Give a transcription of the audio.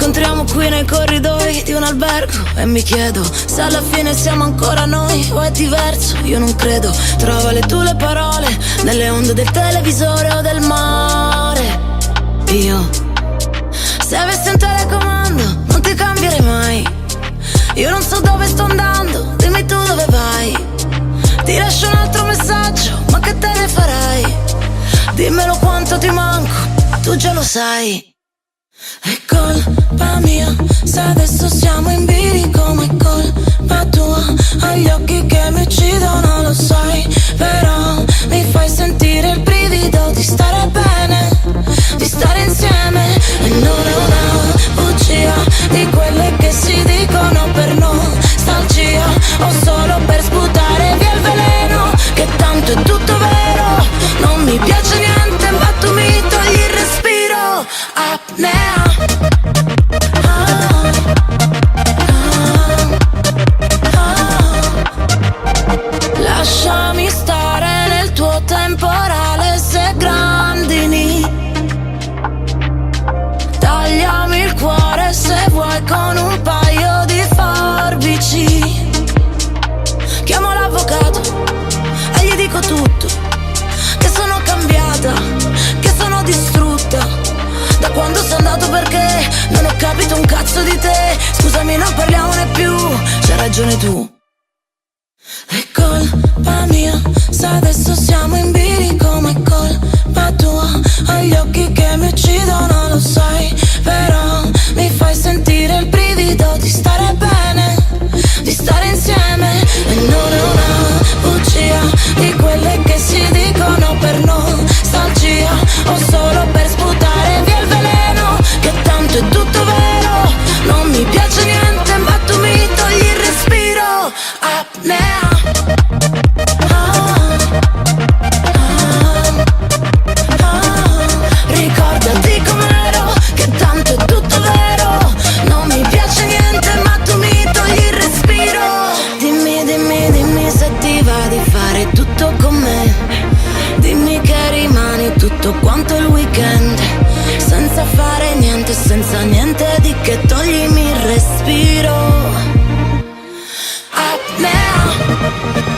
incontriamo qui nei corridoi di un albergo e mi chiedo se alla fine siamo ancora noi o è diverso. Io non credo, trova le tue parole nelle onde del televisore o del mare. Io, se avessi un telecomando, non ti cambierei mai. Io non so dove sto andando, dimmi tu dove vai. Ti lascio un altro messaggio, ma che te ne farai? Dimmelo quanto ti manco, tu già lo sai. È colpa mia se adesso siamo in bilico, ma è colpa tua. Hai gli occhi che mi uccidono, lo sai. Però mi fai sentire il brivido di stare bene, di stare insieme. E non è una bugia di quelle che si dicono per nostalgia, o solo per sputare via il veleno, che tanto è tutto vero. Non mi piace niente ma tu mi togli il respiro. Apnea. Lasciami stare nel tuo temporale se grandini. Tagliami il cuore se vuoi con un paio di forbici. Chiamo l'avvocato e gli dico tutto, che sono cambiata, che sono distrutta da quando sei andato, perché non ho capito un cazzo di te. Scusami, non parliamone più, c'hai ragione tu. È colpa mia se adesso siamo in bilico, ma è colpa tua. Hai gli occhi che mi uccidono, lo sai. Però mi fai sentire il brivido di stare bene, di stare insieme. E non è una bugia di quelle che si dicono per nostalgia, o solo per sputare via il veleno, che tanto è tutto vero. Non mi piace niente ma tu mi togli il respiro. Apnea. Ricordati com'ero, che tanto è tutto vero. Non mi piace niente ma tu mi togli il respiro. Dimmi, dimmi, dimmi se ti va di fare tutto con me. Dimmi che rimani tutto quanto il weekend, senza fare niente, senza niente di che, toglimi il respiro. Apnea.